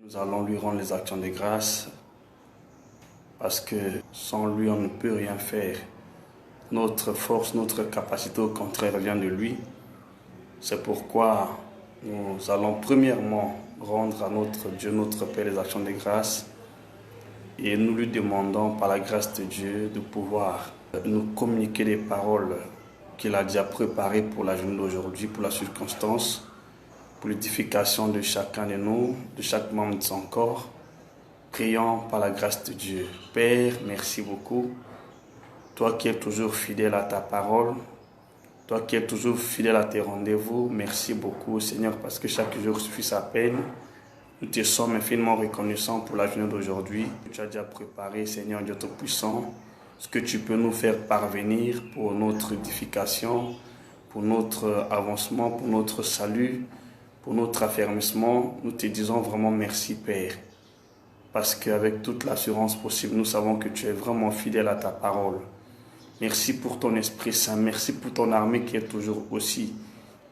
Nous allons lui rendre les actions de grâce parce que sans lui, on ne peut rien faire. Notre force, notre capacité au contraire vient de lui. C'est pourquoi nous allons premièrement rendre à notre Dieu, notre Père, les actions de grâce et nous lui demandons par la grâce de Dieu de pouvoir nous communiquer des paroles qu'il a déjà préparées pour la journée d'aujourd'hui, pour la circonstance, pour l'édification de chacun de nous, de chaque membre de son corps. Prions par la grâce de Dieu. Père, merci beaucoup. Toi qui es toujours fidèle à ta parole, toi qui es toujours fidèle à tes rendez-vous, merci beaucoup Seigneur parce que chaque jour suffit sa peine. Nous te sommes infiniment reconnaissants pour la journée d'aujourd'hui. Tu as déjà préparé, Seigneur Dieu Tout-Puissant, ce que tu peux nous faire parvenir pour notre édification, pour notre avancement, pour notre salut, pour notre affermissement. Nous te disons vraiment merci Père. Parce qu'avec toute l'assurance possible, nous savons que tu es vraiment fidèle à ta parole. Merci pour ton Esprit Saint, merci pour ton armée qui est toujours aussi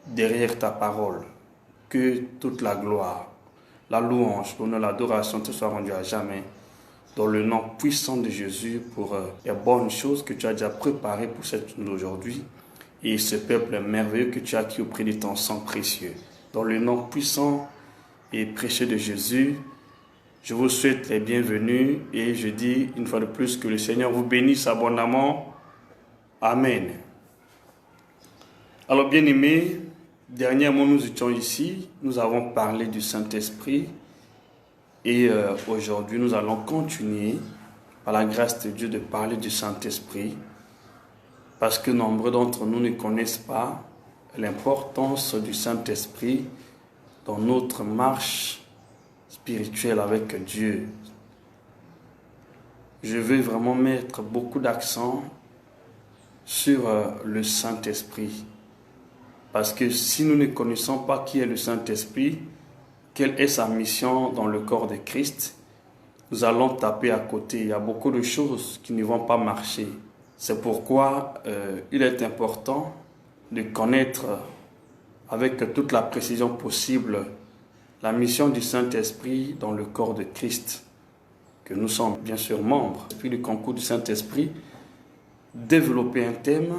derrière ta parole. Que toute la gloire, la louange, l'honneur, l'adoration te soit rendue à jamais. Dans le nom puissant de Jésus pour les bonnes choses que tu as déjà préparées pour cette journée d'aujourd'hui et ce peuple merveilleux que tu as acquis auprès de ton sang précieux. Dans le nom puissant et précieux de Jésus, je vous souhaite les bienvenus et je dis une fois de plus que le Seigneur vous bénisse abondamment. Amen. Alors bien-aimés, dernièrement nous étions ici, nous avons parlé du Saint-Esprit et aujourd'hui nous allons continuer par la grâce de Dieu de parler du Saint-Esprit parce que nombreux d'entre nous ne connaissent pas l'importance du Saint-Esprit dans notre marche spirituelle avec Dieu. Je veux vraiment mettre beaucoup d'accent sur le Saint-Esprit. Parce que si nous ne connaissons pas qui est le Saint-Esprit, quelle est sa mission dans le corps de Christ, nous allons taper à côté. Il y a beaucoup de choses qui ne vont pas marcher. C'est pourquoi il est important de connaître avec toute la précision possible la mission du Saint-Esprit dans le corps de Christ, que nous sommes bien sûr membres. Depuis le concours du Saint-Esprit, développer un thème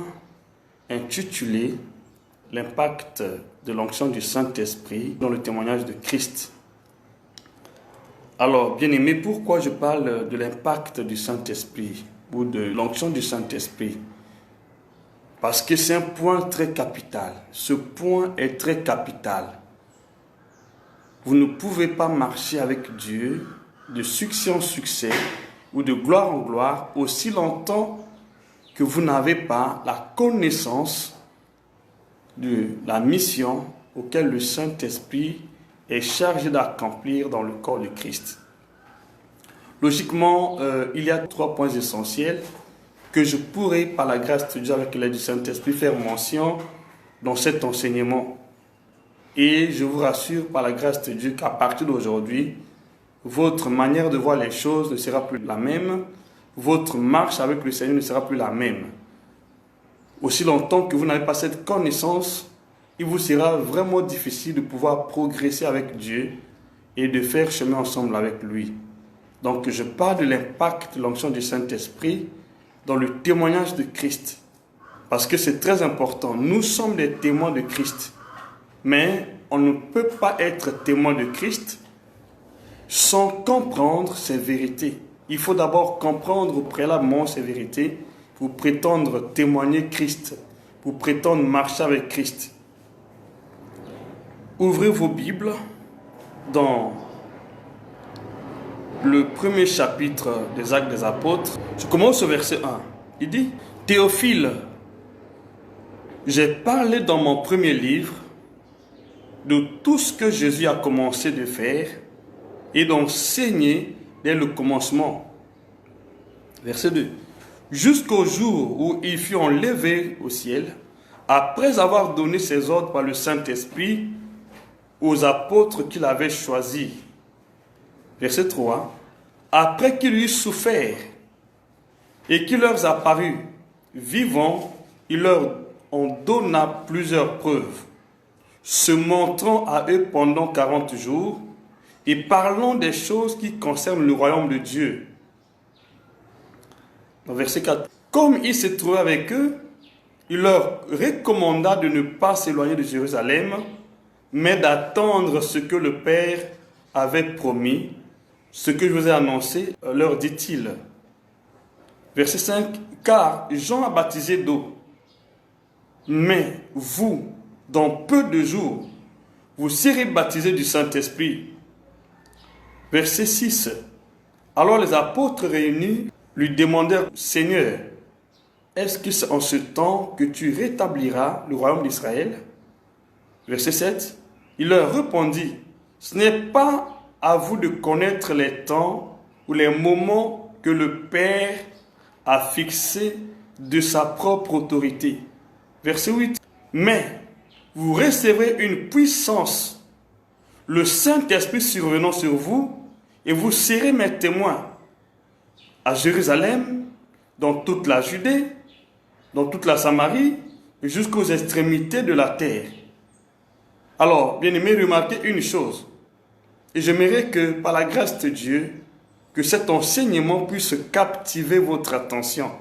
intitulé « L'impact de l'onction du Saint-Esprit dans le témoignage de Christ ». Alors, bien aimé, pourquoi je parle de l'impact du Saint-Esprit ou de l'onction du Saint-Esprit? Parce que c'est un point très capital. Ce point est très capital. Vous ne pouvez pas marcher avec Dieu de succès en succès ou de gloire en gloire aussi longtemps que vous n'avez pas la connaissance de la mission auquel le Saint-Esprit est chargé d'accomplir dans le corps de Christ. Logiquement, il y a 3 points essentiels que je pourrais, par la grâce de Dieu, avec l'aide du Saint-Esprit, faire mention dans cet enseignement. Et je vous rassure, par la grâce de Dieu, qu'à partir d'aujourd'hui, votre manière de voir les choses ne sera plus la même. Votre marche avec le Seigneur ne sera plus la même. Aussi longtemps que vous n'avez pas cette connaissance, il vous sera vraiment difficile de pouvoir progresser avec Dieu et de faire chemin ensemble avec lui. Donc je parle de l'impact de l'onction du Saint-Esprit dans le témoignage de Christ. Parce que c'est très important. Nous sommes des témoins de Christ. Mais on ne peut pas être témoin de Christ sans comprendre ses vérités. Il faut d'abord comprendre préalablement ces vérités pour prétendre témoigner Christ, pour prétendre marcher avec Christ. Ouvrez vos Bibles dans le premier chapitre des Actes des Apôtres. Je commence au verset 1. Il dit « Théophile, j'ai parlé dans mon premier livre de tout ce que Jésus a commencé de faire et d'enseigner dès le commencement. » Verset 2. « Jusqu'au jour où il fut enlevé au ciel, après avoir donné ses ordres par le Saint-Esprit aux apôtres qu'il avait choisis. » Verset 3. « Après qu'il eut souffert et qu'il leur apparut vivant, il leur en donna plusieurs preuves, se montrant à eux pendant 40 jours et parlons des choses qui concernent le royaume de Dieu. Dans verset 4, comme il se trouvait avec eux, il leur recommanda de ne pas s'éloigner de Jérusalem, mais d'attendre ce que le Père avait promis, ce que je vous ai annoncé, leur dit-il. Verset 5, car Jean a baptisé d'eau, mais vous, dans peu de jours, vous serez baptisés du Saint-Esprit. Verset 6, alors les apôtres réunis lui demandèrent, Seigneur, est-ce que c'est en ce temps que tu rétabliras le royaume d'Israël? Verset 7, il leur répondit, ce n'est pas à vous de connaître les temps ou les moments que le Père a fixés de sa propre autorité. Verset 8, mais vous recevrez une puissance, le Saint-Esprit survenant sur vous, et vous serez mes témoins à Jérusalem, dans toute la Judée, dans toute la Samarie, et jusqu'aux extrémités de la terre. Alors, bien-aimés, remarquez une chose, et j'aimerais que, par la grâce de Dieu, que cet enseignement puisse captiver votre attention.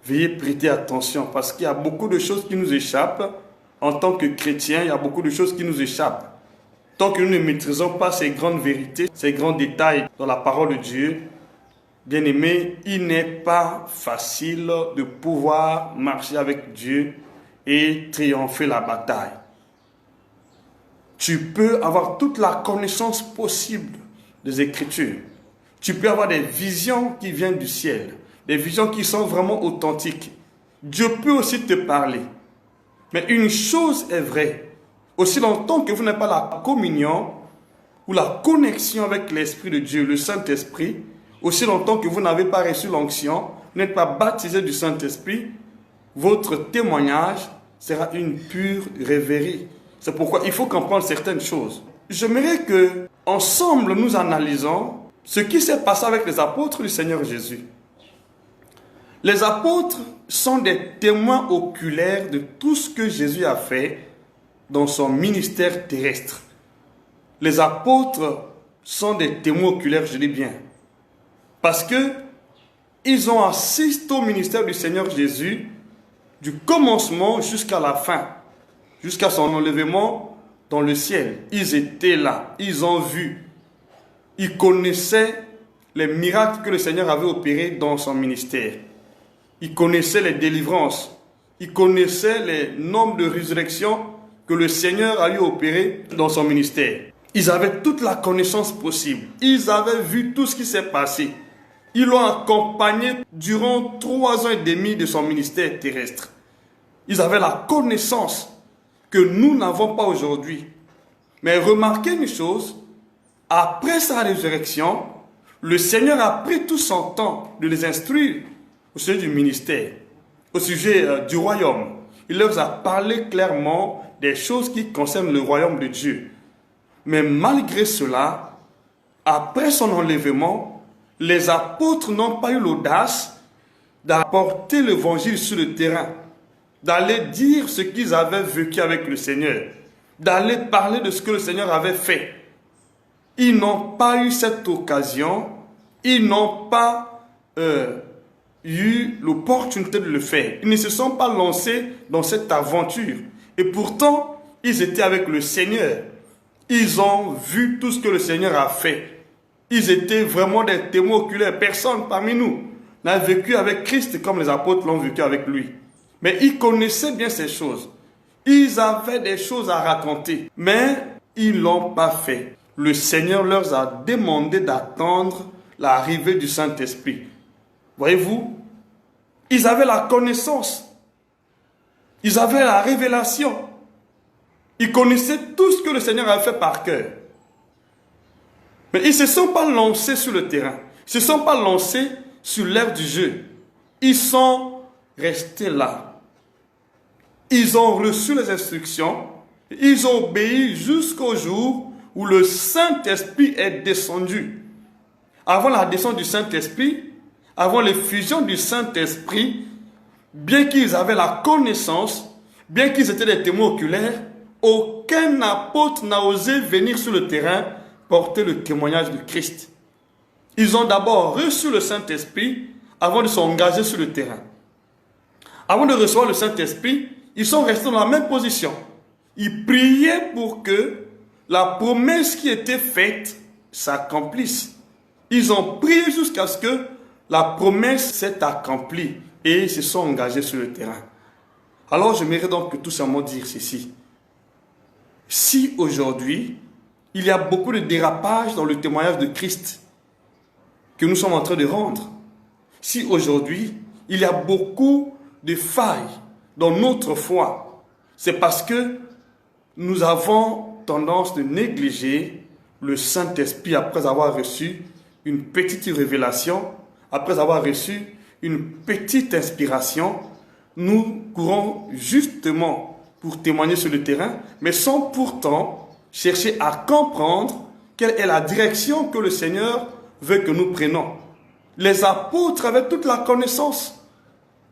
Veuillez prêter attention, parce qu'il y a beaucoup de choses qui nous échappent. En tant que chrétiens, il y a beaucoup de choses qui nous échappent. Tant que nous ne maîtrisons pas ces grandes vérités, ces grands détails dans la parole de Dieu, bien-aimés, il n'est pas facile de pouvoir marcher avec Dieu et triompher la bataille. Tu peux avoir toute la connaissance possible des Écritures. Tu peux avoir des visions qui viennent du ciel, des visions qui sont vraiment authentiques. Dieu peut aussi te parler. Mais une chose est vraie, aussi longtemps que vous n'avez pas la communion ou la connexion avec l'Esprit de Dieu, le Saint-Esprit, aussi longtemps que vous n'avez pas reçu l'onction, vous n'êtes pas baptisé du Saint-Esprit, votre témoignage sera une pure rêverie. C'est pourquoi il faut comprendre certaines choses. J'aimerais que, ensemble, nous analysons ce qui s'est passé avec les apôtres du Seigneur Jésus. Les apôtres sont des témoins oculaires de tout ce que Jésus a fait dans son ministère terrestre. Les apôtres sont des témoins oculaires, je dis bien, parce que ils ont assisté au ministère du Seigneur Jésus du commencement jusqu'à la fin, jusqu'à son enlèvement dans le ciel. Ils étaient là, ils ont vu, ils connaissaient les miracles que le Seigneur avait opérés dans son ministère. Ils connaissaient les délivrances, ils connaissaient les nombres de résurrections que le Seigneur a eu opéré dans son ministère. Ils avaient toute la connaissance possible. Ils avaient vu tout ce qui s'est passé. Ils l'ont accompagné durant 3 ans et demi de son ministère terrestre. Ils avaient la connaissance que nous n'avons pas aujourd'hui. Mais remarquez une chose, après sa résurrection, le Seigneur a pris tout son temps de les instruire au sujet du ministère, au sujet du royaume. Il leur a parlé clairement des choses qui concernent le royaume de Dieu. Mais malgré cela, après son enlèvement, les apôtres n'ont pas eu l'audace d'apporter l'évangile sur le terrain, d'aller dire ce qu'ils avaient vécu avec le Seigneur, d'aller parler de ce que le Seigneur avait fait. Ils n'ont pas eu cette occasion, ils n'ont pas eu l'opportunité de le faire. Ils ne se sont pas lancés dans cette aventure. Et pourtant, ils étaient avec le Seigneur. Ils ont vu tout ce que le Seigneur a fait. Ils étaient vraiment des témoins oculaires. Personne parmi nous n'a vécu avec Christ comme les apôtres l'ont vécu avec lui. Mais ils connaissaient bien ces choses. Ils avaient des choses à raconter. Mais ils ne l'ont pas fait. Le Seigneur leur a demandé d'attendre l'arrivée du Saint-Esprit. Voyez-vous, ils avaient la connaissance. Ils avaient la révélation. Ils connaissaient tout ce que le Seigneur avait fait par cœur. Mais ils ne se sont pas lancés sur le terrain. Ils ne se sont pas lancés sur l'aire du jeu. Ils sont restés là. Ils ont reçu les instructions. Ils ont obéi jusqu'au jour où le Saint-Esprit est descendu. Avant la descente du Saint-Esprit, avant l'effusion du Saint-Esprit, bien qu'ils avaient la connaissance, bien qu'ils étaient des témoins oculaires, aucun apôtre n'a osé venir sur le terrain porter le témoignage de Christ. Ils ont d'abord reçu le Saint-Esprit avant de s'engager sur le terrain. Avant de recevoir le Saint-Esprit, ils sont restés dans la même position. Ils priaient pour que la promesse qui était faite s'accomplisse. Ils ont prié jusqu'à ce que la promesse s'est accomplie et ils se sont engagés sur le terrain. Alors j'aimerais donc tout simplement dire ceci. Si aujourd'hui, il y a beaucoup de dérapages dans le témoignage de Christ que nous sommes en train de rendre, si aujourd'hui, il y a beaucoup de failles dans notre foi, c'est parce que nous avons tendance de négliger le Saint-Esprit après avoir reçu une petite révélation, après avoir reçu une petite inspiration. Nous courons justement pour témoigner sur le terrain, mais sans pourtant chercher à comprendre quelle est la direction que le Seigneur veut que nous prenions. Les apôtres avaient toute la connaissance.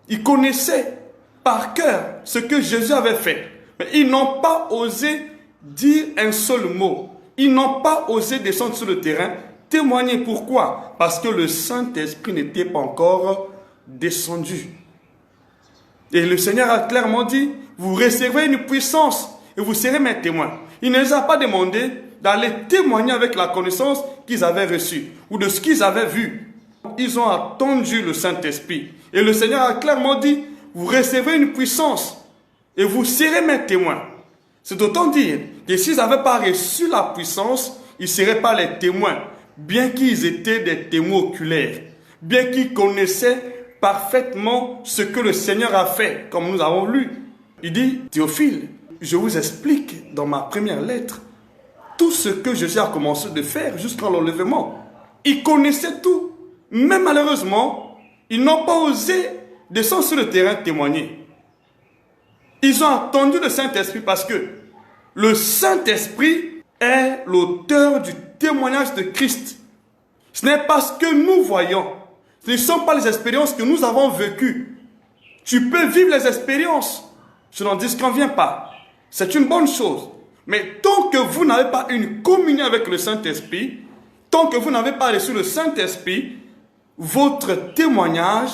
Ils connaissaient par cœur ce que Jésus avait fait. Mais ils n'ont pas osé dire un seul mot. Ils n'ont pas osé descendre sur le terrain, témoigner. Pourquoi? Parce que le Saint-Esprit n'était pas encore descendu. Et le Seigneur a clairement dit, vous recevrez une puissance et vous serez mes témoins. Il ne les a pas demandé d'aller témoigner avec la connaissance qu'ils avaient reçue ou de ce qu'ils avaient vu. Ils ont attendu le Saint-Esprit. Et le Seigneur a clairement dit, vous recevrez une puissance et vous serez mes témoins. C'est autant dire que s'ils n'avaient pas reçu la puissance, ils ne seraient pas les témoins, bien qu'ils étaient des témoins oculaires, bien qu'ils connaissaient parfaitement ce que le Seigneur a fait, comme nous avons lu. Il dit, Théophile, je vous explique dans ma première lettre tout ce que Jésus a commencé de faire jusqu'à l'enlèvement. Ils connaissaient tout. Mais malheureusement, ils n'ont pas osé descendre sur le terrain témoigner. Ils ont attendu le Saint-Esprit parce que le Saint-Esprit est l'auteur du témoignage de Christ. Ce n'est pas ce que nous voyons. Ce ne sont pas les expériences que nous avons vécues. Tu peux vivre les expériences. Je n'en disconviens pas. C'est une bonne chose. Mais tant que vous n'avez pas une communion avec le Saint-Esprit, tant que vous n'avez pas reçu le Saint-Esprit, votre témoignage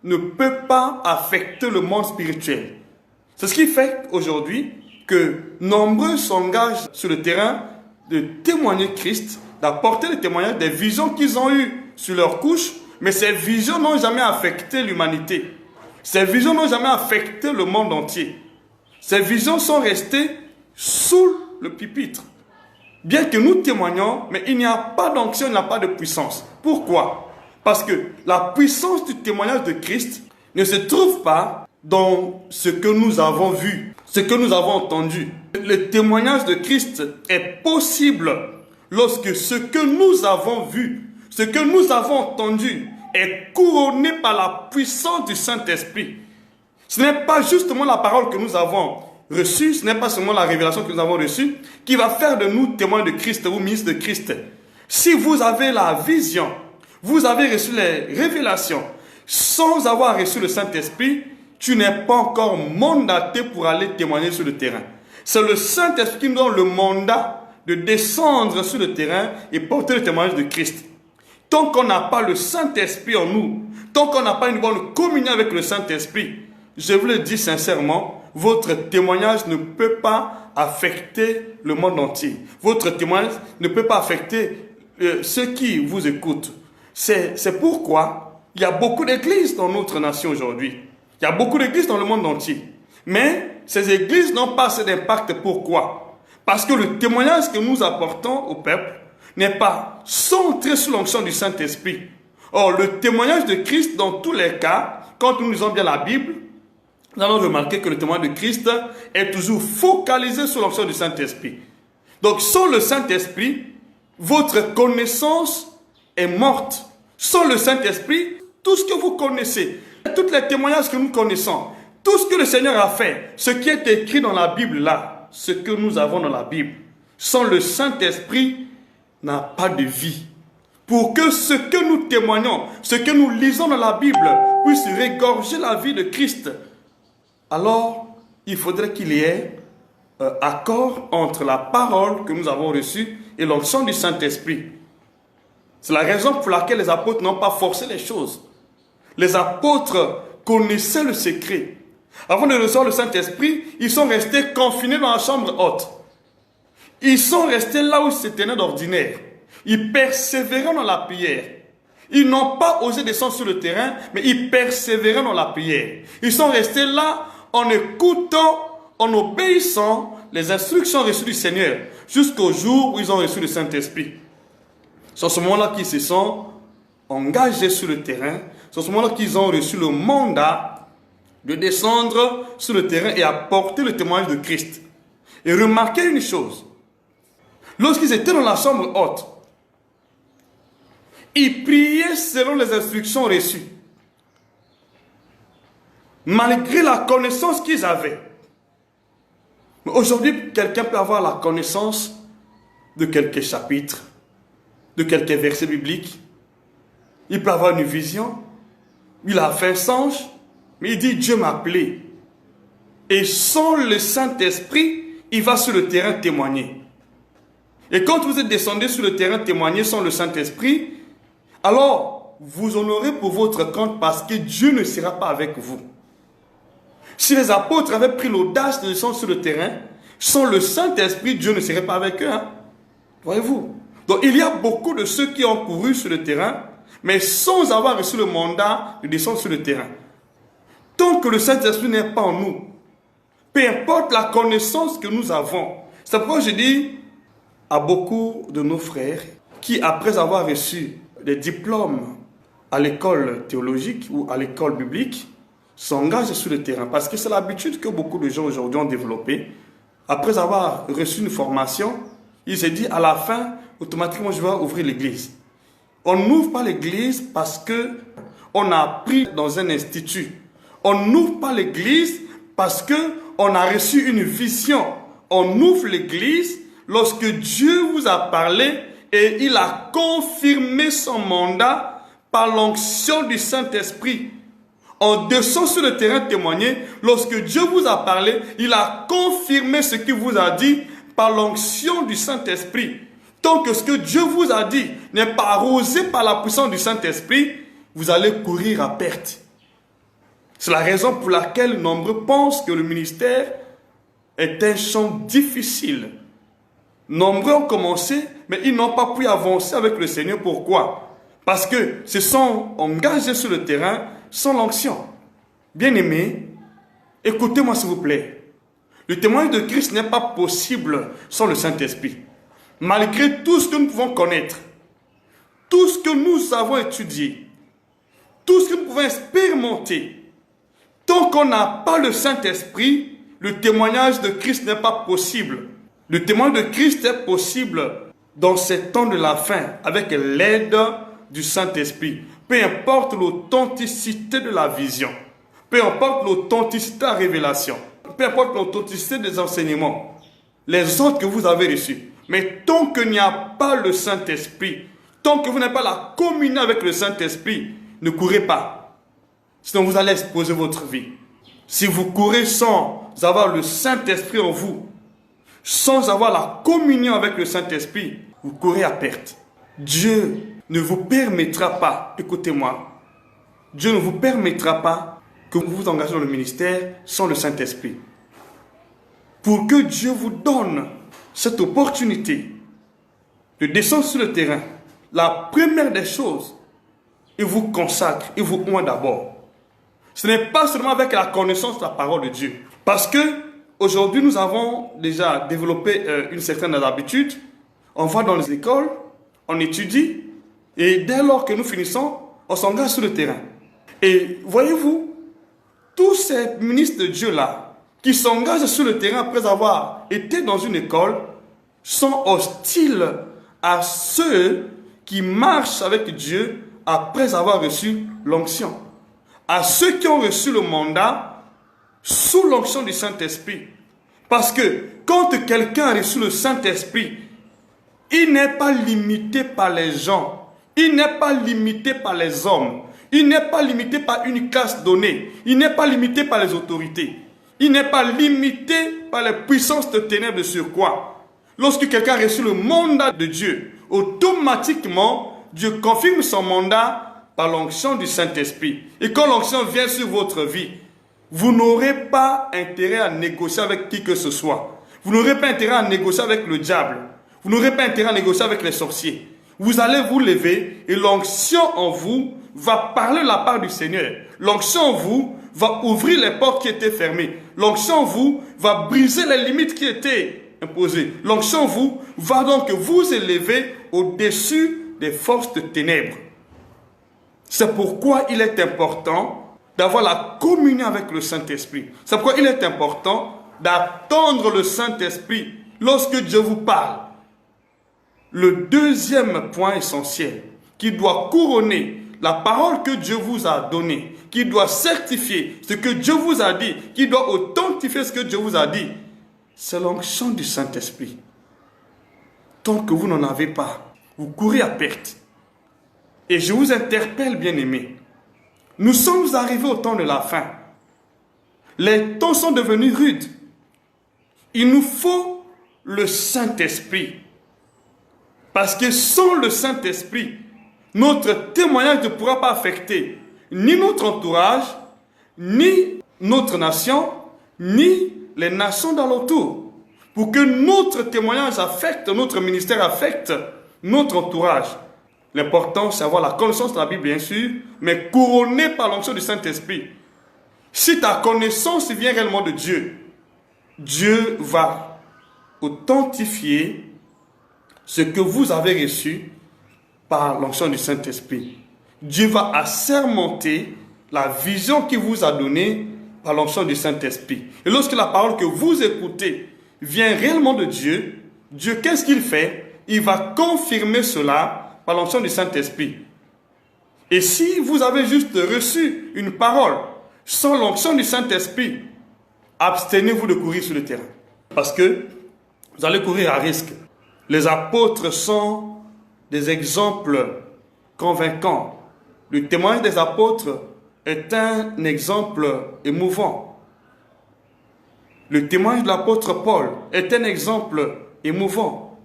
ne peut pas affecter le monde spirituel. C'est ce qui fait aujourd'hui que nombreux s'engagent sur le terrain de témoigner Christ, d'apporter le témoignage des visions qu'ils ont eues sur leur couche, mais ces visions n'ont jamais affecté l'humanité. Ces visions n'ont jamais affecté le monde entier. Ces visions sont restées sous le pupitre. Bien que nous témoignons, mais il n'y a pas d'onction, il n'y a pas de puissance. Pourquoi? Parce que la puissance du témoignage de Christ ne se trouve pas dans ce que nous avons vu, ce que nous avons entendu. Le témoignage de Christ est possible lorsque ce que nous avons vu, ce que nous avons entendu est couronné par la puissance du Saint-Esprit. Ce n'est pas justement la parole que nous avons reçue, ce n'est pas seulement la révélation que nous avons reçue qui va faire de nous témoins de Christ ou ministres de Christ. Si vous avez la vision, vous avez reçu les révélations sans avoir reçu le Saint-Esprit, tu n'es pas encore mandaté pour aller témoigner sur le terrain. C'est le Saint-Esprit qui nous donne le mandat de descendre sur le terrain et porter le témoignage de Christ. Tant qu'on n'a pas le Saint-Esprit en nous, tant qu'on n'a pas une bonne communion avec le Saint-Esprit, je vous le dis sincèrement, votre témoignage ne peut pas affecter le monde entier. Votre témoignage ne peut pas affecter ceux qui vous écoutent. C'est pourquoi il y a beaucoup d'églises dans notre nation aujourd'hui. Il y a beaucoup d'églises dans le monde entier. Mais ces églises n'ont pas assez d'impact. Pourquoi? Parce que le témoignage que nous apportons au peuple n'est pas centré sous l'onction du Saint-Esprit. Or, le témoignage de Christ, dans tous les cas, quand nous lisons bien la Bible, nous allons remarquer que le témoignage de Christ est toujours focalisé sur l'onction du Saint-Esprit. Donc, sans le Saint-Esprit, votre connaissance est morte. Sans le Saint-Esprit, tout ce que vous connaissez, tous les témoignages que nous connaissons, tout ce que le Seigneur a fait, ce qui est écrit dans la Bible là, ce que nous avons dans la Bible, sans le Saint-Esprit, n'a pas de vie. Pour que ce que nous témoignons, ce que nous lisons dans la Bible, puisse régorger la vie de Christ, alors il faudrait qu'il y ait accord entre la parole que nous avons reçue et l'onction du Saint-Esprit. C'est la raison pour laquelle les apôtres n'ont pas forcé les choses. Les apôtres connaissaient le secret. Avant de recevoir le Saint-Esprit, ils sont restés confinés dans la chambre haute. Ils sont restés là où c'était d'ordinaire. Ils persévéraient dans la prière. Ils n'ont pas osé descendre sur le terrain, mais ils persévéraient dans la prière. Ils sont restés là en écoutant, en obéissant les instructions reçues du Seigneur, jusqu'au jour où ils ont reçu le Saint-Esprit. C'est à ce moment-là qu'ils se sont engagés sur le terrain. C'est à ce moment-là qu'ils ont reçu le mandat de descendre sur le terrain et apporter le témoignage de Christ. Et remarquez une chose. Lorsqu'ils étaient dans la chambre haute, ils priaient selon les instructions reçues. Malgré la connaissance qu'ils avaient. Mais aujourd'hui, quelqu'un peut avoir la connaissance de quelques chapitres, de quelques versets bibliques. Il peut avoir une vision. Il a fait un songe, mais il dit Dieu m'a appelé. Et sans le Saint-Esprit, il va sur le terrain témoigner. Et quand vous êtes descendu sur le terrain témoigner sans le Saint-Esprit, alors vous en aurez pour votre compte parce que Dieu ne sera pas avec vous. Si les apôtres avaient pris l'audace de descendre sur le terrain, sans le Saint-Esprit, Dieu ne serait pas avec eux. Voyez-vous? Donc il y a beaucoup de ceux qui ont couru sur le terrain, mais sans avoir reçu le mandat de descendre sur le terrain. Tant que le Saint-Esprit n'est pas en nous, peu importe la connaissance que nous avons. C'est pourquoi je dis à beaucoup de nos frères qui, après avoir reçu des diplômes à l'école théologique ou à l'école biblique, s'engagent sur le terrain. Parce que c'est l'habitude que beaucoup de gens aujourd'hui ont développée. Après avoir reçu une formation, ils se disent à la fin, automatiquement, je vais ouvrir l'église. On n'ouvre pas l'église parce qu'on a appris dans un institut. On n'ouvre pas l'église parce qu'on a reçu une vision. On ouvre l'église lorsque Dieu vous a parlé et il a confirmé son mandat par l'onction du Saint-Esprit. On descend sur le terrain témoigner. Lorsque Dieu vous a parlé, il a confirmé ce qu'il vous a dit par l'onction du Saint-Esprit. Tant que ce que Dieu vous a dit n'est pas arrosé par la puissance du Saint-Esprit, vous allez courir à perte. C'est la raison pour laquelle nombreux pensent que le ministère est un champ difficile. Nombreux ont commencé, mais ils n'ont pas pu avancer avec le Seigneur. Pourquoi? Parce que se sont engagés sur le terrain sans l'onction. Bien-aimés, écoutez-moi s'il vous plaît. Le témoignage de Christ n'est pas possible sans le Saint-Esprit. Malgré tout ce que nous pouvons connaître, tout ce que nous avons étudié, tout ce que nous pouvons expérimenter, tant qu'on n'a pas le Saint-Esprit, le témoignage de Christ n'est pas possible. Le témoignage de Christ est possible dans ces temps de la fin avec l'aide du Saint-Esprit. Peu importe l'authenticité de la vision, peu importe l'authenticité de la révélation, peu importe l'authenticité des enseignements, les autres que vous avez reçus. Mais tant qu'il n'y a pas le Saint-Esprit, tant que vous n'avez pas la communion avec le Saint-Esprit, ne courez pas. Sinon vous allez exposer votre vie. Si vous courez sans avoir le Saint-Esprit en vous, sans avoir la communion avec le Saint-Esprit, vous courez à perte. Dieu ne vous permettra pas, écoutez-moi, Dieu ne vous permettra pas que vous vous engagez dans le ministère sans le Saint-Esprit. Pour que Dieu vous donne cette opportunité de descendre sur le terrain, la première des choses, il vous consacre, il vous oint d'abord. Ce n'est pas seulement avec la connaissance de la parole de Dieu. Parce que aujourd'hui, nous avons déjà développé une certaine habitude. On va dans les écoles, on étudie, et dès lors que nous finissons, on s'engage sur le terrain. Et voyez-vous, tous ces ministres de Dieu-là, qui s'engagent sur le terrain après avoir été dans une école, sont hostiles à ceux qui marchent avec Dieu après avoir reçu l'onction. À ceux qui ont reçu le mandat sous l'onction du Saint-Esprit. Parce que quand quelqu'un a reçu le Saint-Esprit, il n'est pas limité par les gens. Il n'est pas limité par les hommes. Il n'est pas limité par une classe donnée. Il n'est pas limité par les autorités. Il n'est pas limité par les puissances de ténèbres sur quoi. Lorsque quelqu'un a reçu le mandat de Dieu, automatiquement, Dieu confirme son mandat par l'onction du Saint-Esprit. Et quand l'onction vient sur votre vie, vous n'aurez pas intérêt à négocier avec qui que ce soit. Vous n'aurez pas intérêt à négocier avec le diable. Vous n'aurez pas intérêt à négocier avec les sorciers. Vous allez vous lever et l'onction en vous va parler la part du Seigneur. L'onction en vous va ouvrir les portes qui étaient fermées. L'onction en vous va briser les limites qui étaient imposées. L'onction en vous va donc vous élever au-dessus des forces de ténèbres. C'est pourquoi il est important d'avoir la communion avec le Saint-Esprit. C'est pourquoi il est important d'attendre le Saint-Esprit lorsque Dieu vous parle. Le deuxième point essentiel qui doit couronner la parole que Dieu vous a donnée, qui doit certifier ce que Dieu vous a dit, qui doit authentifier ce que Dieu vous a dit, c'est l'onction du Saint-Esprit. Tant que vous n'en avez pas, vous courez à perte. Et je vous interpelle, bien-aimés, nous sommes arrivés au temps de la fin. Les temps sont devenus rudes. Il nous faut le Saint-Esprit. Parce que sans le Saint-Esprit, notre témoignage ne pourra pas affecter ni notre entourage, ni notre nation, ni les nations d'alentour. Pour que notre témoignage affecte, notre ministère affecte notre entourage. L'important, c'est avoir la connaissance de la Bible, bien sûr, mais couronné par l'onction du Saint-Esprit. Si ta connaissance vient réellement de Dieu, Dieu va authentifier ce que vous avez reçu par l'onction du Saint-Esprit. Dieu va assermenter la vision qu'il vous a donnée par l'onction du Saint-Esprit. Et lorsque la parole que vous écoutez vient réellement de Dieu, Dieu, qu'est-ce qu'il fait? Il va confirmer cela par l'onction du Saint-Esprit. Et si vous avez juste reçu une parole sans l'onction du Saint-Esprit, abstenez-vous de courir sur le terrain. Parce que vous allez courir à risque. Les apôtres sont des exemples convaincants. Le témoignage des apôtres est un exemple émouvant. Le témoignage de l'apôtre Paul est un exemple émouvant.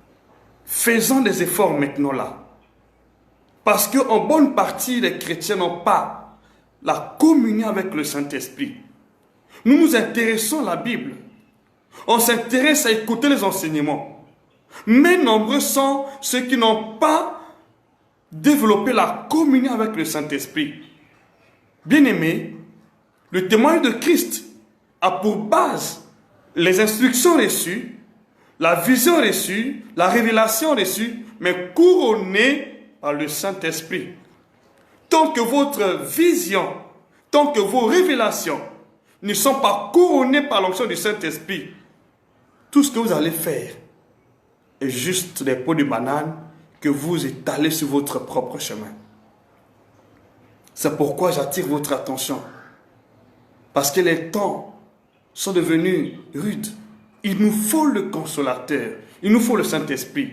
Faisons des efforts maintenant là. Parce qu'en bonne partie, les chrétiens n'ont pas la communion avec le Saint-Esprit. Nous nous intéressons à la Bible. On s'intéresse à écouter les enseignements. Mais nombreux sont ceux qui n'ont pas développé la communion avec le Saint-Esprit. Bien-aimés, le témoignage de Christ a pour base les instructions reçues, la vision reçue, la révélation reçue, mais couronnée par le Saint-Esprit. Tant que votre vision, tant que vos révélations ne sont pas couronnées par l'onction du Saint-Esprit, tout ce que vous allez faire est juste des peaux de banane que vous étalez sur votre propre chemin. C'est pourquoi j'attire votre attention. Parce que les temps sont devenus rudes. Il nous faut le consolateur. Il nous faut le Saint-Esprit.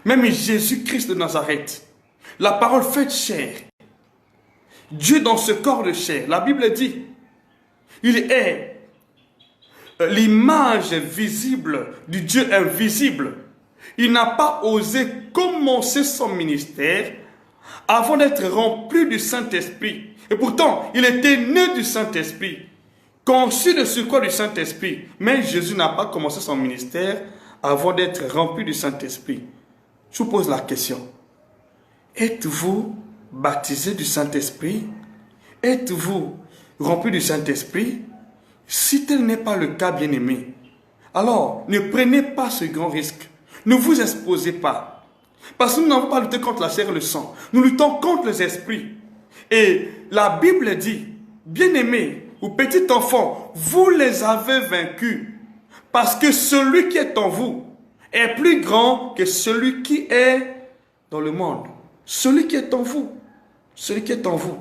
Même Jésus-Christ de Nazareth, la parole faite chair, Dieu dans ce corps de chair, la Bible dit, il est l'image visible du Dieu invisible. Il n'a pas osé commencer son ministère avant d'être rempli du Saint-Esprit. Et pourtant, il était né du Saint-Esprit, conçu de surcroît du Saint-Esprit. Mais Jésus n'a pas commencé son ministère avant d'être rempli du Saint-Esprit. Je vous pose la question. Êtes-vous baptisé du Saint-Esprit? Êtes-vous rempli du Saint-Esprit? Si tel n'est pas le cas, bien-aimé, alors ne prenez pas ce grand risque. Ne vous exposez pas. Parce que nous n'avons pas lutté contre la chair et le sang. Nous luttons contre les esprits. Et la Bible dit, bien-aimés ou petits enfants, vous les avez vaincus. Parce que celui qui est en vous est plus grand que celui qui est dans le monde. Celui qui est en vous. Celui qui est en vous.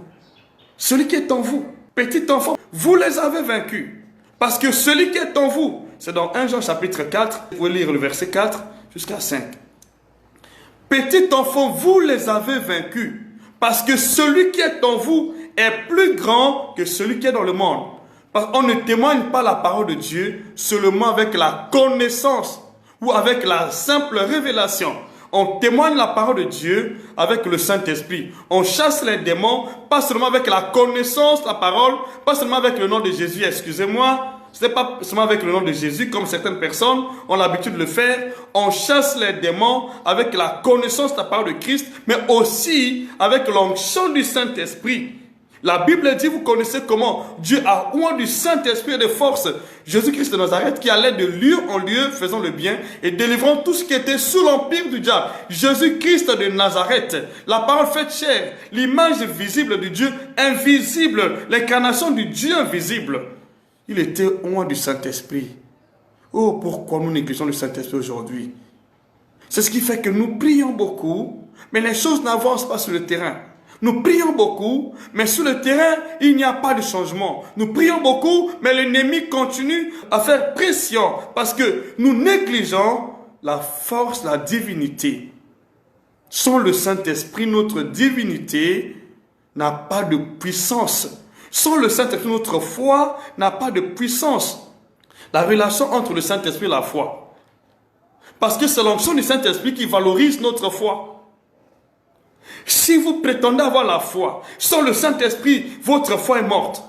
Celui qui est en vous. Petits enfants, vous les avez vaincus. Parce que celui qui est en vous, c'est dans 1 Jean chapitre 4, vous pouvez lire le verset 4 jusqu'à 5. Petits enfants, vous les avez vaincus. Parce que celui qui est en vous est plus grand que celui qui est dans le monde. Parce qu'on ne témoigne pas la parole de Dieu seulement avec la connaissance ou avec la simple révélation. On témoigne la parole de Dieu avec le Saint-Esprit. On chasse les démons, pas seulement avec la connaissance, la parole, pas seulement avec le nom de Jésus, excusez-moi. Ce n'est pas seulement avec le nom de Jésus, comme certaines personnes ont l'habitude de le faire. On chasse les démons avec la connaissance de la parole de Christ, mais aussi avec l'onction du Saint-Esprit. La Bible dit, vous connaissez comment Dieu a oint du Saint-Esprit et de force Jésus-Christ de Nazareth qui allait de lieu en lieu faisant le bien et délivrant tout ce qui était sous l'empire du diable. Jésus-Christ de Nazareth, la parole faite chair, l'image visible du Dieu invisible, l'incarnation du Dieu invisible. Il était oint du Saint-Esprit. Oh, pourquoi nous négligeons le Saint-Esprit aujourd'hui? C'est ce qui fait que nous prions beaucoup, mais les choses n'avancent pas sur le terrain. Nous prions beaucoup, mais sur le terrain, il n'y a pas de changement. Nous prions beaucoup, mais l'ennemi continue à faire pression parce que nous négligeons la force, la divinité. Sans le Saint-Esprit, notre divinité n'a pas de puissance. Sans le Saint-Esprit, notre foi n'a pas de puissance. La relation entre le Saint-Esprit et la foi. Parce que c'est l'onction du Saint-Esprit qui valorise notre foi. Si vous prétendez avoir la foi, sans le Saint-Esprit, votre foi est morte.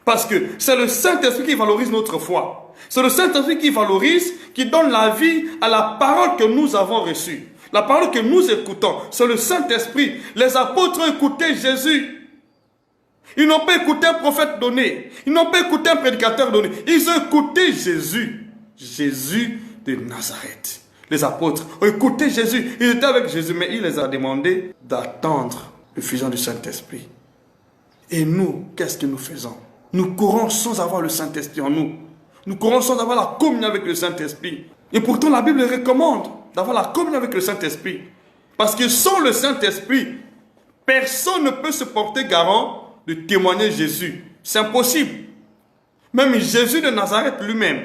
Parce que c'est le Saint-Esprit qui valorise notre foi. C'est le Saint-Esprit qui valorise, qui donne la vie à la parole que nous avons reçue. La parole que nous écoutons, c'est le Saint-Esprit. Les apôtres ont écouté Jésus. Ils n'ont pas écouté un prophète donné. Ils n'ont pas écouté un prédicateur donné. Ils ont écouté Jésus. Jésus de Nazareth. Les apôtres ont écouté Jésus. Ils étaient avec Jésus, mais il les a demandé d'attendre l'effusion du Saint-Esprit. Et nous, qu'est-ce que nous faisons? Nous courons sans avoir le Saint-Esprit en nous. Nous courons sans avoir la communion avec le Saint-Esprit. Et pourtant, la Bible recommande d'avoir la communion avec le Saint-Esprit. Parce que sans le Saint-Esprit, personne ne peut se porter garant de témoigner Jésus. C'est impossible. Même Jésus de Nazareth lui-même,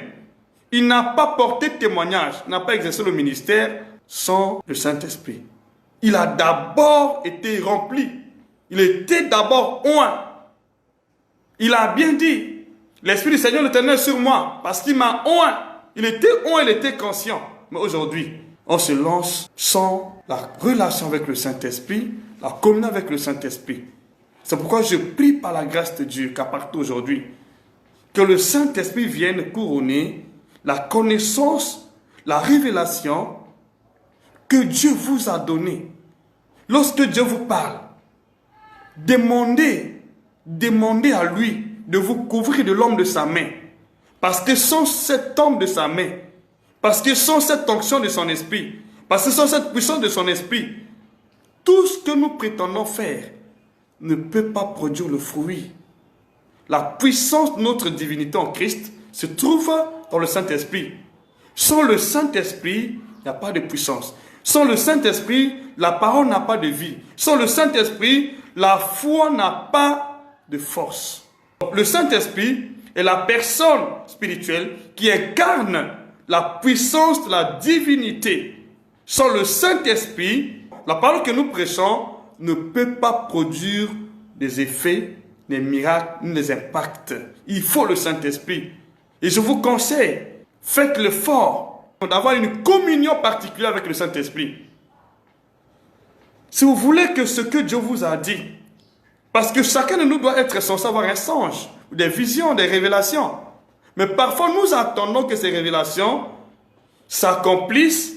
il n'a pas porté témoignage, n'a pas exercé le ministère sans le Saint-Esprit. Il a d'abord été rempli. Il était d'abord oint. Il a bien dit, l'Esprit du Seigneur l'Éternel sur moi, parce qu'il m'a oint. Il était oint, il était conscient. Mais aujourd'hui, on se lance sans la relation avec le Saint-Esprit, la communion avec le Saint-Esprit. C'est pourquoi je prie par la grâce de Dieu qu'à partir d'aujourd'hui, que le Saint-Esprit vienne couronner la connaissance, la révélation que Dieu vous a donnée. Lorsque Dieu vous parle, demandez à lui de vous couvrir de l'homme de sa main. Parce que sans cet homme de sa main, parce que sans cette onction de son esprit, parce que sans cette puissance de son esprit, tout ce que nous prétendons faire ne peut pas produire le fruit. La puissance de notre divinité en Christ se trouve dans le Saint-Esprit. Sans le Saint-Esprit, il n'y a pas de puissance. Sans le Saint-Esprit, la parole n'a pas de vie. Sans le Saint-Esprit, la foi n'a pas de force. Le Saint-Esprit est la personne spirituelle qui incarne la puissance de la divinité. Sans le Saint-Esprit, la parole que nous prêchons ne peut pas produire des effets, des miracles, ni des impacts. Il faut le Saint-Esprit. Et je vous conseille, faites l'effort d'avoir une communion particulière avec le Saint-Esprit. Si vous voulez que ce que Dieu vous a dit, parce que chacun de nous doit être censé avoir un songe, des visions, des révélations. Mais parfois nous attendons que ces révélations s'accomplissent,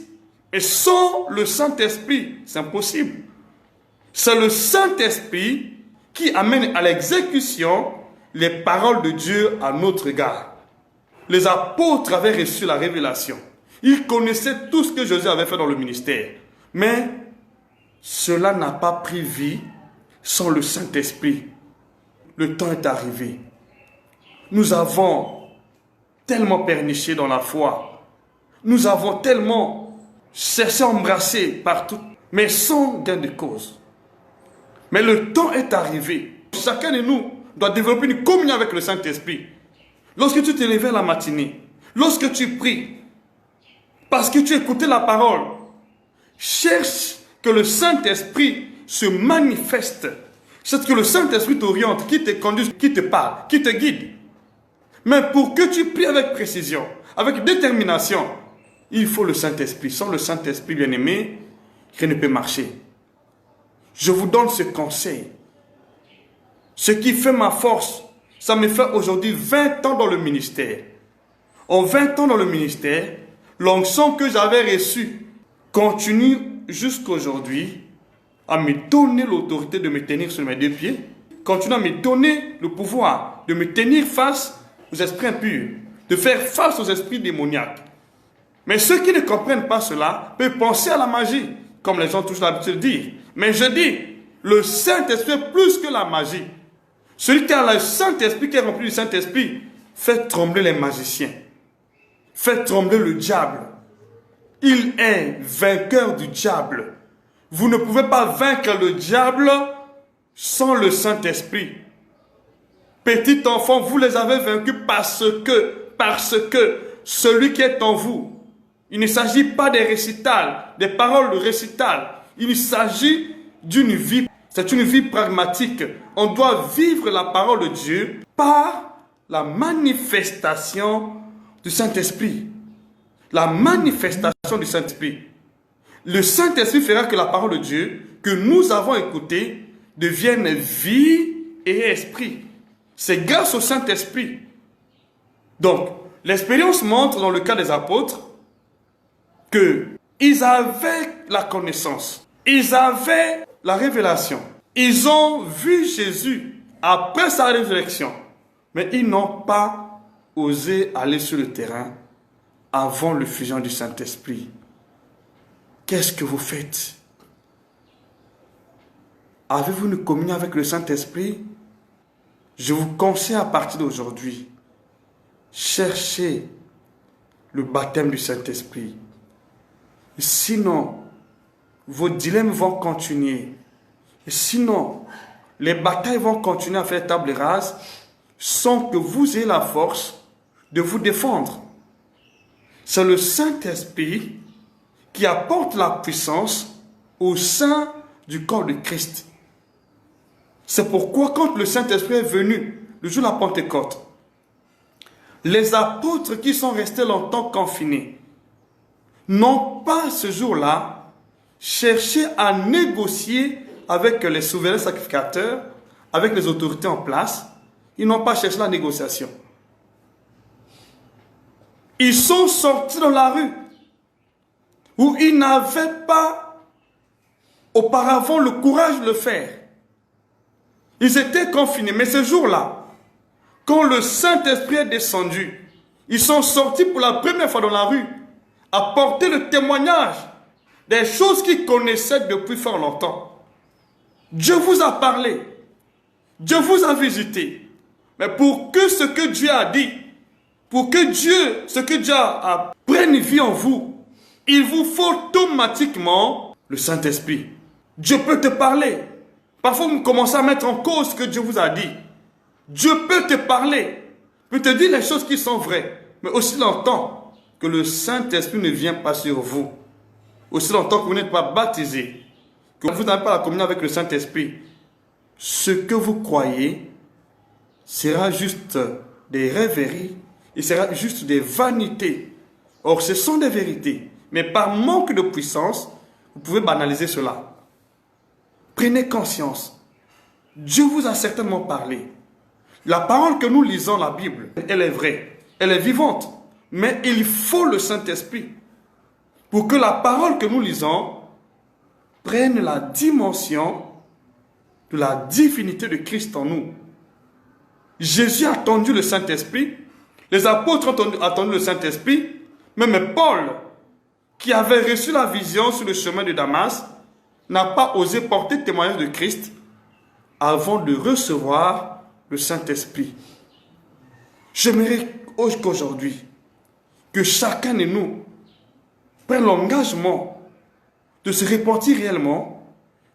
et sans le Saint-Esprit, c'est impossible. C'est le Saint-Esprit qui amène à l'exécution les paroles de Dieu à notre égard. Les apôtres avaient reçu la révélation. Ils connaissaient tout ce que Jésus avait fait dans le ministère. Mais cela n'a pas pris vie sans le Saint-Esprit. Le temps est arrivé. Nous avons tellement perniché dans la foi. Nous avons tellement cherché à embrasser partout, mais sans gain de cause. Mais le temps est arrivé. Chacun de nous doit développer une communion avec le Saint-Esprit. Lorsque tu te lèves la matinée, lorsque tu pries, parce que tu écoutais la parole, cherche que le Saint-Esprit se manifeste. C'est que le Saint-Esprit t'oriente, qui te conduit, qui te parle, qui te guide. Mais pour que tu pries avec précision, avec détermination, il faut le Saint-Esprit. Sans le Saint-Esprit, bien-aimé, rien ne peut marcher. Je vous donne ce conseil. Ce qui fait ma force, ça me fait aujourd'hui 20 ans dans le ministère. En 20 ans dans le ministère, l'onction que j'avais reçue continue jusqu'aujourd'hui à me donner l'autorité de me tenir sur mes deux pieds, continue à me donner le pouvoir de me tenir face aux esprits impurs, de faire face aux esprits démoniaques. Mais ceux qui ne comprennent pas cela peuvent penser à la magie, comme les gens ont toujours l'habitude de dire. Mais je dis, le Saint-Esprit est plus que la magie. Celui qui a le Saint-Esprit, qui est rempli du Saint-Esprit, fait trembler les magiciens, fait trembler le diable. Il est vainqueur du diable. Vous ne pouvez pas vaincre le diable sans le Saint-Esprit. Petits enfants, vous les avez vaincus parce que celui qui est en vous, il ne s'agit pas des récitals, des paroles de récital. Il s'agit d'une vie, c'est une vie pragmatique. On doit vivre la parole de Dieu par la manifestation du Saint-Esprit. La manifestation du Saint-Esprit. Le Saint-Esprit fera que la parole de Dieu que nous avons écoutée devienne vie et esprit. C'est grâce au Saint-Esprit. Donc, l'expérience montre dans le cas des apôtres qu'ils avaient la connaissance, ils avaient la révélation. Ils ont vu Jésus après sa résurrection, mais ils n'ont pas osé aller sur le terrain avant l'effusion du Saint-Esprit. Qu'est-ce que vous faites? Avez-vous une communion avec le Saint-Esprit? Je vous conseille à partir d'aujourd'hui, cherchez le baptême du Saint-Esprit. Sinon, vos dilemmes vont continuer. Sinon, les batailles vont continuer à faire table rase sans que vous ayez la force de vous défendre. C'est le Saint-Esprit qui apporte la puissance au sein du corps de Christ. C'est pourquoi quand le Saint-Esprit est venu, le jour de la Pentecôte, les apôtres qui sont restés longtemps confinés n'ont pas ce jour-là cherché à négocier avec les souverains sacrificateurs, avec les autorités en place. Ils n'ont pas cherché la négociation. Ils sont sortis dans la rue où ils n'avaient pas auparavant le courage de le faire. Ils étaient confinés, mais ce jour-là, quand le Saint-Esprit est descendu, ils sont sortis pour la première fois dans la rue, à porter le témoignage des choses qu'ils connaissaient depuis fort longtemps. Dieu vous a parlé, Dieu vous a visité, mais pour que ce que Dieu a dit, pour que ce que Dieu a prenne vie en vous, il vous faut automatiquement le Saint-Esprit. Dieu peut te parler. Parfois, vous commencez à mettre en cause ce que Dieu vous a dit. Dieu peut te parler, peut te dire les choses qui sont vraies, mais aussi longtemps que le Saint-Esprit ne vient pas sur vous, aussi longtemps que vous n'êtes pas baptisé, que vous n'avez pas la communion avec le Saint-Esprit, ce que vous croyez sera juste des rêveries, il sera juste des vanités. Or, ce sont des vérités, mais par manque de puissance, vous pouvez banaliser cela. Prenez conscience. Dieu vous a certainement parlé. La parole que nous lisons, la Bible, elle est vraie, elle est vivante. Mais il faut le Saint-Esprit pour que la parole que nous lisons prenne la dimension de la divinité de Christ en nous. Jésus a attendu le Saint-Esprit, les apôtres ont attendu le Saint-Esprit, même Paul, qui avait reçu la vision sur le chemin de Damas, n'a pas osé porter témoignage de Christ avant de recevoir le Saint-Esprit. J'aimerais qu'aujourd'hui, que chacun de nous prenne l'engagement de se repentir réellement,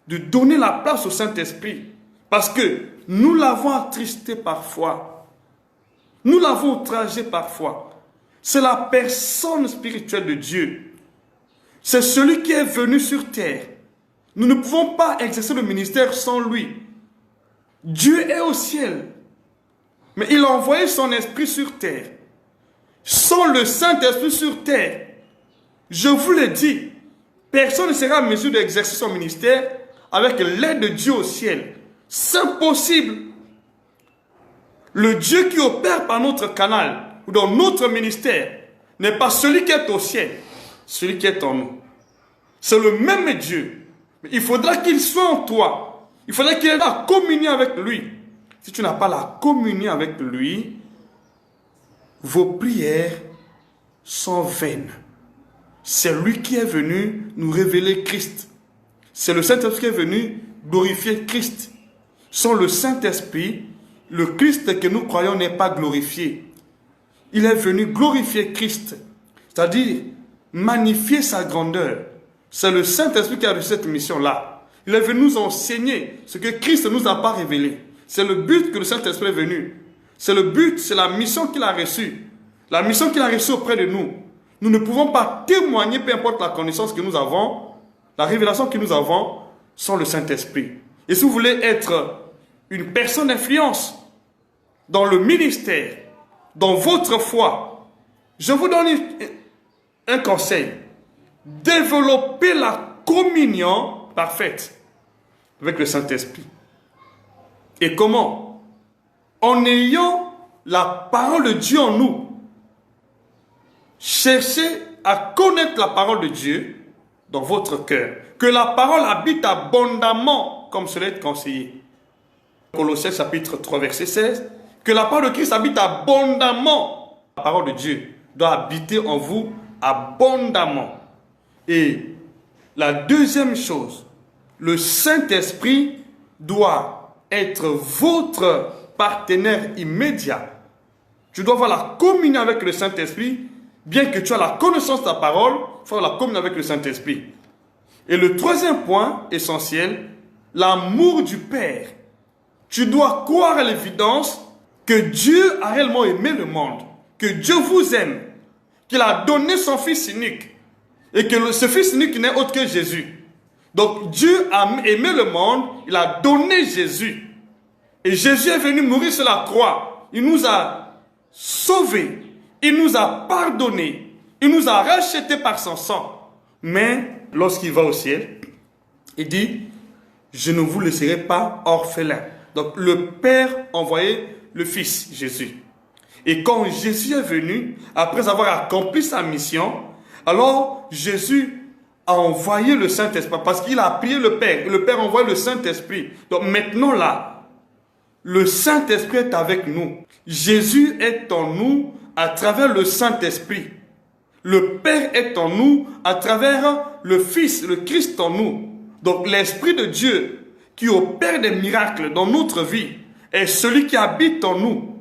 de donner la place au Saint-Esprit, parce que nous l'avons attristé parfois, nous l'avons outragé parfois. C'est la personne spirituelle de Dieu. C'est celui qui est venu sur terre. Nous ne pouvons pas exercer le ministère sans lui. Dieu est au ciel, mais il a envoyé son esprit sur terre. Sans le Saint-Esprit sur terre, je vous le dis, personne ne sera en mesure d'exercer son ministère avec l'aide de Dieu au ciel. C'est impossible. Le Dieu qui opère par notre canal ou dans notre ministère n'est pas celui qui est au ciel, celui qui est en nous. C'est le même Dieu. Mais il faudra qu'il soit en toi. Il faudra qu'il ait la communion avec lui. Si tu n'as pas la communion avec lui, vos prières sont vaines. C'est lui qui est venu nous révéler Christ. C'est le Saint-Esprit qui est venu glorifier Christ. Sans le Saint-Esprit, le Christ que nous croyons n'est pas glorifié. Il est venu glorifier Christ, c'est-à-dire magnifier sa grandeur. C'est le Saint-Esprit qui a reçu cette mission-là. Il est venu nous enseigner ce que Christ ne nous a pas révélé. C'est le but que le Saint-Esprit est venu. C'est le but, c'est la mission qu'il a reçue. La mission qu'il a reçue auprès de nous. Nous ne pouvons pas témoigner, peu importe la connaissance que nous avons, la révélation que nous avons, sans le Saint-Esprit. Et si vous voulez être une personne d'influence dans le ministère, dans votre foi, je vous donne un conseil. Développez la communion parfaite avec le Saint-Esprit. Et comment? En ayant la parole de Dieu en nous. Cherchez à connaître la parole de Dieu dans votre cœur. Que la parole habite abondamment comme cela est conseillé. Colossiens chapitre 3 verset 16. Que la parole de Christ habite abondamment. La parole de Dieu doit habiter en vous abondamment. Et la deuxième chose, le Saint-Esprit doit être votre partenaire immédiat. Tu dois avoir la communion avec le Saint-Esprit. Bien que tu aies la connaissance de ta parole, il faut avoir la communion avec le Saint-Esprit. Et le troisième point essentiel, l'amour du Père. Tu dois croire à l'évidence que Dieu a réellement aimé le monde, que Dieu vous aime, qu'il a donné son Fils unique, et que ce Fils unique n'est autre que Jésus. Donc Dieu a aimé le monde, il a donné Jésus. Et Jésus est venu mourir sur la croix. Il nous a sauvés, il nous a pardonnés, il nous a rachetés par son sang. Mais lorsqu'il va au ciel, il dit, je ne vous laisserai pas orphelins. Donc le Père envoyait le Fils, Jésus. Et quand Jésus est venu, après avoir accompli sa mission, alors Jésus a envoyé le Saint-Esprit, parce qu'il a prié le Père, et le Père envoie le Saint-Esprit. Donc maintenant là, le Saint-Esprit est avec nous. Jésus est en nous à travers le Saint-Esprit. Le Père est en nous à travers le Fils, le Christ en nous. Donc l'Esprit de Dieu qui opère des miracles dans notre vie est celui qui habite en nous.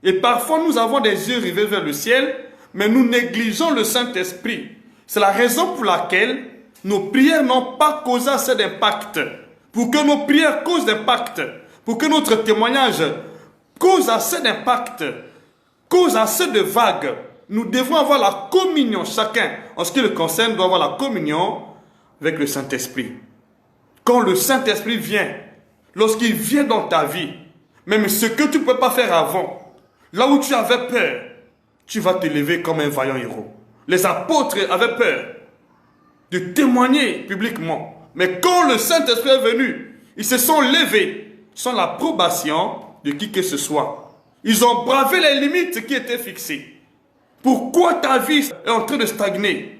Et parfois nous avons des yeux rivés vers le ciel, mais nous négligeons le Saint-Esprit. C'est la raison pour laquelle nos prières n'ont pas causé assez d'impact. Pour que nos prières causent d'impact, pour que notre témoignage cause assez d'impact, cause assez de vagues, nous devons avoir la communion, chacun, en ce qui le concerne, doit avoir la communion avec le Saint-Esprit. Quand le Saint-Esprit vient, lorsqu'il vient dans ta vie, même ce que tu ne peux pas faire avant, là où tu avais peur, tu vas te lever comme un vaillant héros. Les apôtres avaient peur de témoigner publiquement. Mais quand le Saint-Esprit est venu, ils se sont levés sans l'approbation de qui que ce soit. Ils ont bravé les limites qui étaient fixées. Pourquoi ta vie est en train de stagner?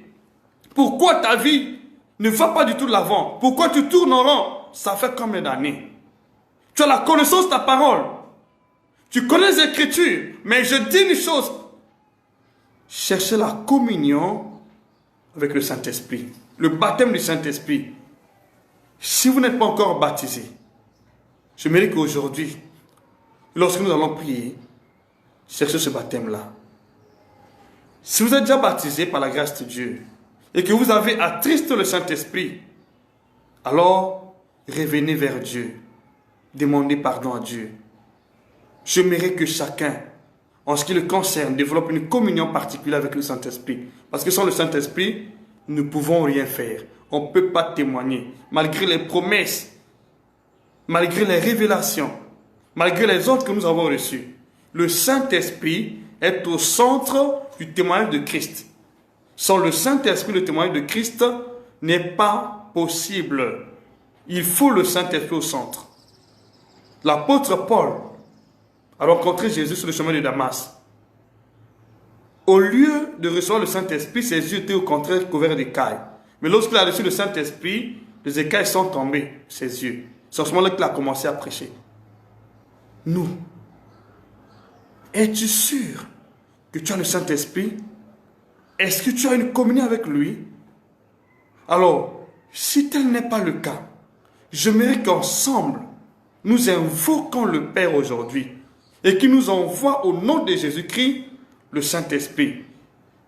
Pourquoi ta vie ne va pas du tout de l'avant? Pourquoi tu tournes en rond? Ça fait combien d'années? Tu as la connaissance de ta parole. Tu connais les Écritures. Mais je dis une chose. Cherchez la communion avec le Saint-Esprit. Le baptême du Saint-Esprit. Si vous n'êtes pas encore baptisé, je mérite qu'aujourd'hui, lorsque nous allons prier, cherchez ce baptême-là. Si vous êtes déjà baptisé par la grâce de Dieu et que vous avez attristé le Saint-Esprit, alors revenez vers Dieu. Demandez pardon à Dieu. Je mérite que chacun, en ce qui le concerne, développe une communion particulière avec le Saint-Esprit. Parce que sans le Saint-Esprit, nous ne pouvons rien faire. On ne peut pas témoigner. Malgré les promesses, malgré les révélations, malgré les ordres que nous avons reçus. Le Saint-Esprit est au centre du témoignage de Christ. Sans le Saint-Esprit, le témoignage de Christ n'est pas possible. Il faut le Saint-Esprit au centre. L'apôtre Paul a rencontré Jésus sur le chemin de Damas. Au lieu de recevoir le Saint-Esprit, ses yeux étaient au contraire couverts d'écailles. Mais lorsqu'il a reçu le Saint-Esprit, les écailles sont tombées de ses yeux. C'est à ce moment-là qu'il a commencé à prêcher. Nous, es-tu sûr que tu as le Saint-Esprit? Est-ce que tu as une communion avec lui? Alors, si tel n'est pas le cas, j'aimerais qu'ensemble, nous invoquons le Père aujourd'hui et qu'il nous envoie au nom de Jésus-Christ le Saint-Esprit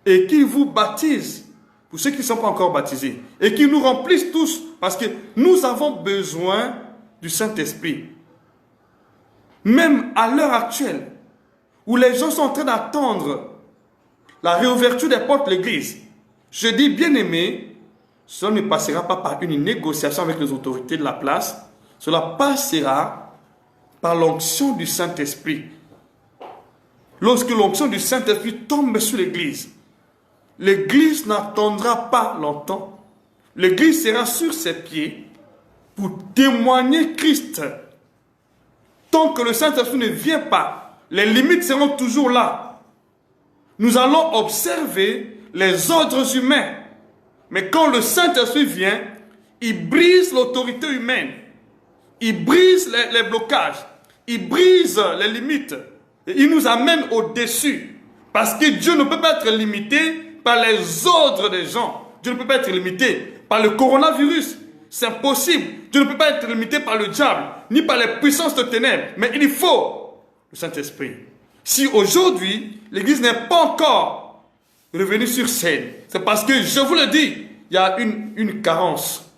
et qu'il vous baptise pour ceux qui ne sont pas encore baptisés et qu'il nous remplisse tous parce que nous avons besoin du Saint-Esprit. Même à l'heure actuelle où les gens sont en train d'attendre la réouverture des portes de l'église, je dis bien aimé, cela ne passera pas par une négociation avec les autorités de la place, cela passera par l'onction du Saint-Esprit. Lorsque l'onction du Saint-Esprit tombe sur l'église, l'église n'attendra pas longtemps. L'église sera sur ses pieds pour témoigner Christ. Tant que le Saint-Esprit ne vient pas, les limites seront toujours là. Nous allons observer les ordres humains. Mais quand le Saint-Esprit vient, il brise l'autorité humaine. Il brise les blocages. Il brise les limites. Et il nous amène au-dessus. Parce que Dieu ne peut pas être limité par les ordres des gens. Dieu ne peut pas être limité par le coronavirus. C'est impossible. Dieu ne peut pas être limité par le diable, ni par les puissances de ténèbres. Mais il faut le Saint-Esprit. Si aujourd'hui, l'Église n'est pas encore revenue sur scène, c'est parce que, je vous le dis, il y a une carence.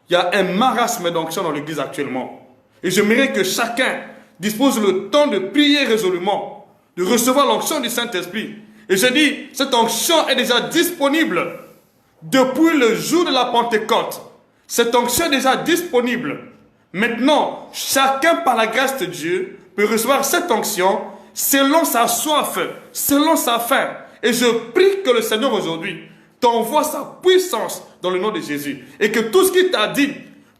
Il y a un marasme d'onction dans l'Église actuellement. Et j'aimerais que chacun dispose le temps de prier résolument, de recevoir l'onction du Saint-Esprit. Et je dis, cette onction est déjà disponible depuis le jour de la Pentecôte. Cette onction est déjà disponible. Maintenant, chacun par la grâce de Dieu peut recevoir cette onction selon sa soif, selon sa faim. Et je prie que le Seigneur aujourd'hui t'envoie sa puissance dans le nom de Jésus. Et que tout ce qu'il t'a dit,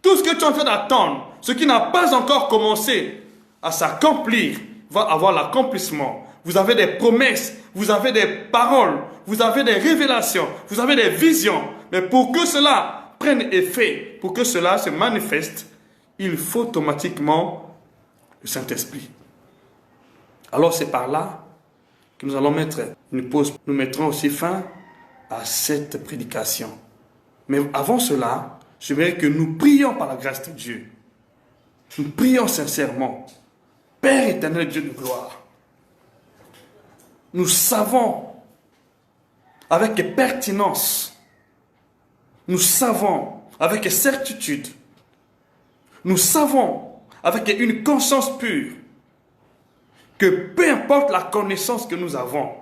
tout ce que tu es en train d'attendre, ce qui n'a pas encore commencé à s'accomplir, va avoir l'accomplissement. Vous avez des promesses, vous avez des paroles, vous avez des révélations, vous avez des visions. Mais pour que cela prenne effet, pour que cela se manifeste, il faut automatiquement le Saint-Esprit. Alors c'est par là que nous allons mettre une pause. Nous mettrons aussi fin à cette prédication. Mais avant cela, j'aimerais que nous prions par la grâce de Dieu. Nous prions sincèrement. Père éternel, Dieu de gloire, nous savons avec pertinence, nous savons avec certitude, nous savons avec une conscience pure que peu importe la connaissance que nous avons,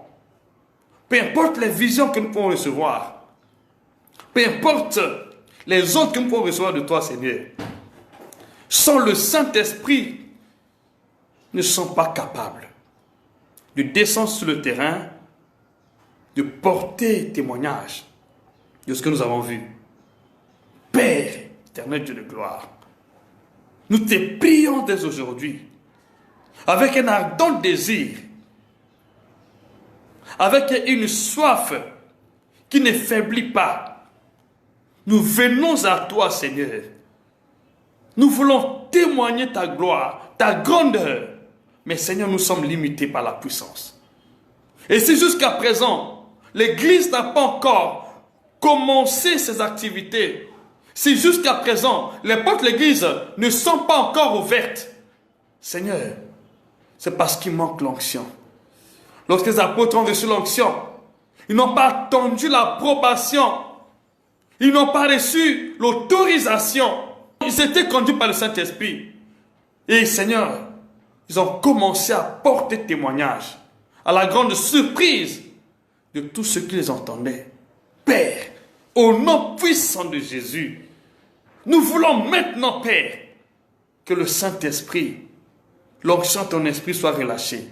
peu importe les visions que nous pouvons recevoir, peu importe les autres que nous pouvons recevoir de toi, Seigneur, sans le Saint-Esprit, ne sont pas capables de descendre sur le terrain, de porter témoignage de ce que nous avons vu. Père, éternel Dieu de gloire, nous te prions dès aujourd'hui, avec un ardent désir, avec une soif qui ne faiblit pas. Nous venons à toi, Seigneur. Nous voulons témoigner ta gloire, ta grandeur. Mais Seigneur, nous sommes limités par la puissance. Et si jusqu'à présent, l'Église n'a pas encore commencé ses activités, si jusqu'à présent, les portes de l'Église ne sont pas encore ouvertes, Seigneur, c'est parce qu'il manque l'onction. Lorsque les apôtres ont reçu l'onction, ils n'ont pas attendu l'approbation. Ils n'ont pas reçu l'autorisation. Ils étaient conduits par le Saint-Esprit. Et Seigneur, ils ont commencé à porter témoignage à la grande surprise de tous ceux qui les entendaient. Père, au nom puissant de Jésus, nous voulons maintenant, Père, que le Saint-Esprit, l'onction de ton esprit soit relâchée.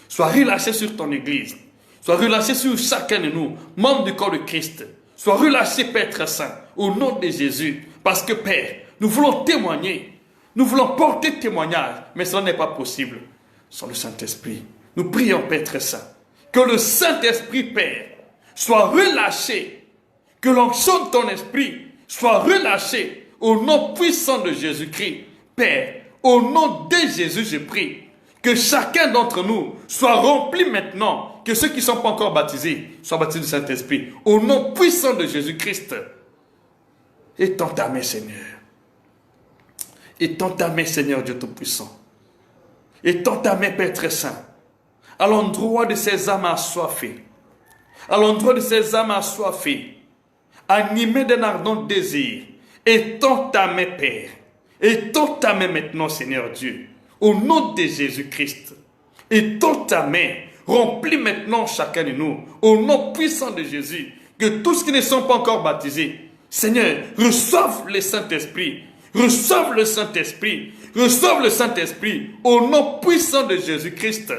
Soit relâchée sur ton église. Soit relâchée sur chacun de nous, membres du corps de Christ. Soit relâchée, Père très saint, au nom de Jésus. Parce que, Père, nous voulons témoigner. Nous voulons porter témoignage, mais cela n'est pas possible sans le Saint-Esprit. Nous prions, Père très saint, que le Saint-Esprit, Père, soit relâché. Que l'onction de ton esprit soit relâchée au nom puissant de Jésus-Christ. Père, au nom de Jésus, je prie que chacun d'entre nous soit rempli maintenant, que ceux qui ne sont pas encore baptisés soient baptisés du Saint-Esprit. Au nom puissant de Jésus-Christ. Étends ta main, Seigneur. Étends ta main, Seigneur Dieu Tout-Puissant. Étends ta main, Père très saint, à l'endroit de ces âmes assoiffées. À l'endroit de ces âmes assoiffées, animées d'un ardent désir. Étends ta main, Père. Étends ta main maintenant, Seigneur Dieu, au nom de Jésus-Christ. Étends ta main, remplis maintenant chacun de nous, au nom puissant de Jésus, que tous qui ne sont pas encore baptisés, Seigneur, reçoivent le Saint-Esprit, reçoivent le Saint-Esprit, reçoivent le Saint-Esprit, au nom puissant de Jésus-Christ.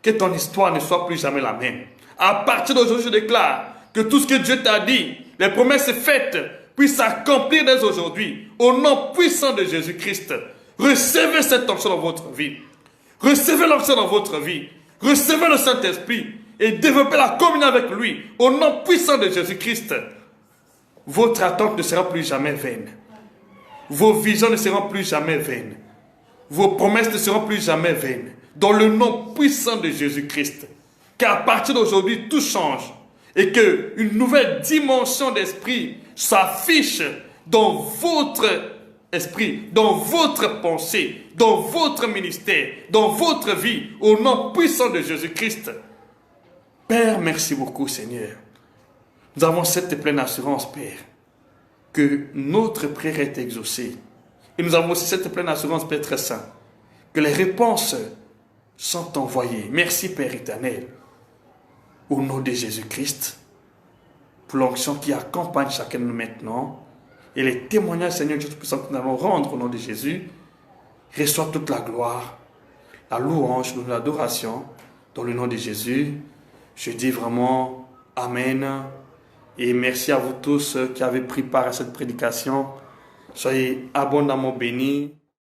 Que ton histoire ne soit plus jamais la même. À partir d'aujourd'hui, je déclare que tout ce que Dieu t'a dit, les promesses faites, puissent s'accomplir dès aujourd'hui, au nom puissant de Jésus-Christ. Recevez cette onction dans votre vie. Recevez l'onction dans votre vie. Recevez le Saint-Esprit et développez la communion avec lui, au nom puissant de Jésus-Christ. Votre attente ne sera plus jamais vaine. Vos visions ne seront plus jamais vaines. Vos promesses ne seront plus jamais vaines. Dans le nom puissant de Jésus-Christ. Qu'à partir d'aujourd'hui, tout change. Et qu'une nouvelle dimension d'esprit s'affiche dans votre esprit, dans votre pensée, dans votre ministère, dans votre vie, au nom puissant de Jésus-Christ. Père, merci beaucoup, Seigneur. Nous avons cette pleine assurance, Père, que notre prière est exaucée. Et nous avons aussi cette pleine assurance, Père très saint, que les réponses sont envoyées. Merci, Père éternel, au nom de Jésus-Christ, pour l'onction qui accompagne chacun de nous maintenant, et les témoignages, Seigneur Dieu Tout-Puissant, que nous allons rendre au nom de Jésus. Reçois toute la gloire, la louange, l'adoration, dans le nom de Jésus. Je dis vraiment Amen. Et merci à vous tous qui avez pris part à cette prédication. Soyez abondamment bénis.